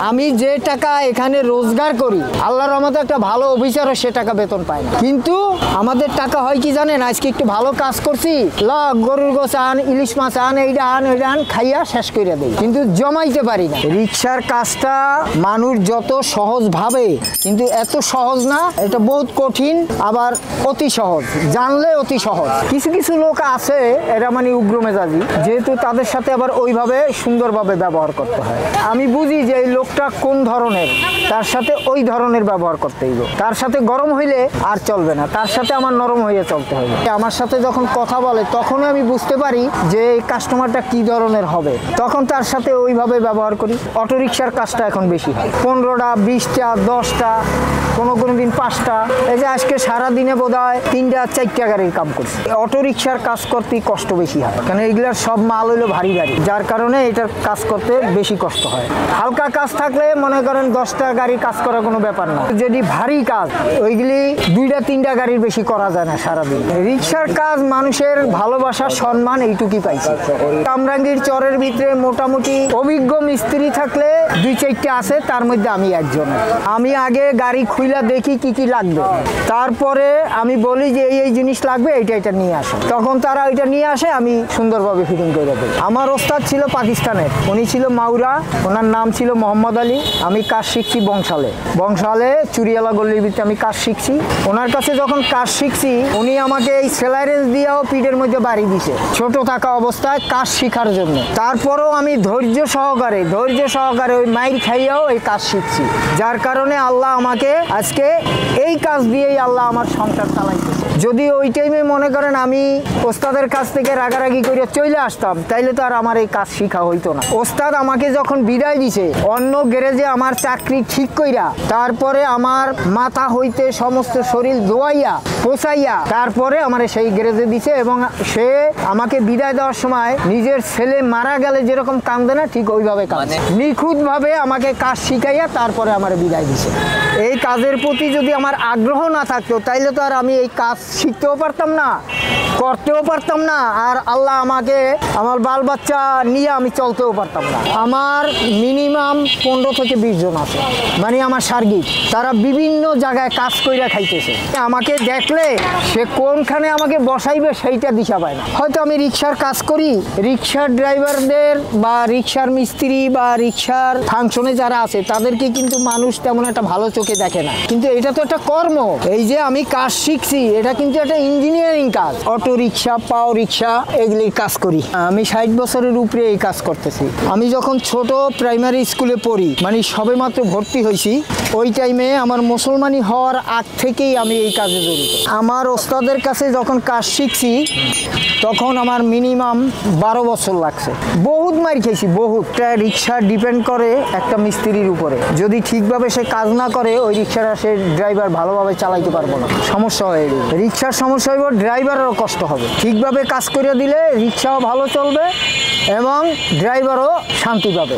আমি যে টাকা এখানে রোজগার করি আল্লাহর রহমতে একটা ভালো অফিসারও সে টাকা বেতন পায় না। কিন্তু আমাদের টাকা হয় কি জানেন, আজকে একটু ভালো কাজ করছি, গরুর গোছ আন, ইলিশ মাছ আন, এইটা আন ওইটা আন, খাইয়া শেষ করে দেয়, কিন্তু জমাইতে পারি না। রিক্সার কাজটা মানুষ যত সহজ ভাবে, কিন্তু এত সহজ না, এটা বহুত কঠিন, আবার অতি সহজ, জানলে অতি সহজ। কিছু কিছু লোক আছে এরা মানে উগ্র মেজাজি, যেহেতু তাদের সাথে আবার ওইভাবে সুন্দরভাবে ব্যবহার করতে হয়। আমি বুঝি যে এই লোকটা কোন ধরনের, তার সাথে ওই ধরনের ব্যবহার করতে হইব। তার সাথে গরম হইলে আর চলবে না, তার সাথে আমার নরম হয়ে চলতে হবে। আমার সাথে যখন কথা বলে তখনই আমি বুঝতে পারি যে এই কাস্টমারটা কি ধরনের হবে, তখন তার সাথে ওইভাবে ব্যবহার করি। অটোরিকশার কাজটা এখন বেশি হয়, 15টা 20টা 10টা, কোনো দিন 5টা। এই যে আজকে সারাদিনে বোধ হয় 3টা 4টা গাড়ির কাম করছি। অটোরিকশার কাজ করতে কষ্ট বেশি হয়, কারণ এইগুলার সব মাল হইলো ভারী গাড়ি, যার কারণে এটার কাজ করতে বেশি কষ্ট হয়। হালকা কাজ থাকলে মনে করেন 10টা গাড়ি কাজ করা কোনো ব্যাপার না, যদি ভারী কাজ ওইগুলি 2টা 3টা গাড়ির বেশি করা যায় না সারাদিন। রিক্সার কাজ মানুষের ভালোবাসা সম্মান এইটুকুই পাইছি। কামরাঙ্গীর চরের ভিতরে মোটামুটি অভিজ্ঞ মিস্ত্রি থাকলে 2-4টা আছে, তার মধ্যে আমি একজন। আমি আগে গাড়ি খুইলা দেখি কি কি লাগবে, তারপরে আমি বলি যে এই জিনিস লাগবে, এটা নিয়ে আসে, তখন তারা ওইটা নিয়ে আসে, আমি সুন্দরভাবে ফিটিং করে দেবো। আমার ওস্তাদ ছিল পাকিস্তানের, উনি ছিল মাউরা, ওনার নাম ছিল মোহাম্মদ আলী। আমি কাজ শিখছি বংশালে চুরিয়ালা গল্লির ভিতরে আমি কাজ শিখছি। ওনার কাছে যখন কাজ শিখছি, উনি আমাকে এই সেলারেন্স দিয়েও পিঠের মধ্যে বাড়ি দিছে ছোট থাকা অবস্থায় কাজ শিখার জন্য। তারপরেও আমি ধৈর্য সহকারে ওই মাইর খাইয়াও এই কাজ শিখছি, যার কারণে আল্লাহ আমাকে আজকে এই কাজ দিয়েই আল্লাহ আমার সংসার চালাইতেছে। যদি ওই টাইমে মনে করেন আমি ওস্তাদের কাছ থেকে রাগারাগি করে চলে আসতাম, তাইলে তো আর আমার এই কাজ শিখা হইতো না। ওস্তাদ আমাকে যখন বিদায় দিছে অন্য গ্যারেজে আমার চাকরি ঠিক কইরা, তারপরে আমার মাথা হইতে সমস্ত শরীর ধোয়াইয়া পোছাইয়া তারপরে আমার সেই গ্যারেজে দিছে, এবং সে আমাকে বিদায় দেওয়ার সময় নিজের ছেলে মারা গেলে যেরকম কান্দে না, ঠিক ওইভাবে কাঁদে, নিখুঁতভাবে আমাকে কাজ শিখাইয়া তারপরে আমার বিদায় দিছে। এই কাজের প্রতি যদি আমার আগ্রহ না থাকতো, তাইলে তো আর আমি এই কাজ শিখতেও পারতাম না, করতেও পারতাম না, আর আল্লাহ আমাকে আমার বাল বাচ্চা নিয়ে আমি চলতেও পারতাম না। আমার মিনিমাম 15 থেকে 20 জন আছে, মানে আমার সার্গিক, তারা বিভিন্ন জায়গায় কাজ কইরা খাইতেছে। আমাকে দেখলে সে কোনখানে আমাকে বসাইবে সেইটা দিশা পায় না। হয়তো আমি রিক্সার কাজ করি, রিক্সার ড্রাইভারদের বা রিক্সার মিস্ত্রি বা রিক্সার ফাংশনে যারা আছে তাদেরকে কিন্তু মানুষ তেমন একটা ভালো চোখে দেখে না, কিন্তু এটা তো একটা কর্ম। এই যে আমি কাজ শিখছি, এটা কিন্তু একটা ইঞ্জিনিয়ারিং কাজ। অটো রিক্সা, পাও রিক্সা, এগুলির কাজ করি আমি। 60 বছরের উপরে এই কাজ করতেছি। আমি যখন ছোট প্রাইমারি স্কুলে পড়ি, মানে সবেমাত্র ভর্তি হয়েছি, ওই টাইমে আমার মুসলমানি হওয়ার আগ থেকেই আমি এই কাজে জড়িত। আমার ওস্তাদের কাছে যখন কাজ শিখছি তখন আমার মিনিমাম 12 বছর লাগছে। বহুত মার খেয়েছি, বহুত। রিক্সা ডিপেন্ড করে একটা মিস্ত্রির উপরে, যদি ঠিকভাবে সে কাজ না করে ওই রিক্সাটা সে ড্রাইভার ভালোভাবে চালাইতে পারবো না, সমস্যা হয়ে যাবে। রিক্সার সমস্যা হইব, ড্রাইভারেরও কষ্ট হবে। ঠিকভাবে কাজ করে দিলে রিক্সাও ভালো চলবে এবং ড্রাইভারও শান্তি পাবে।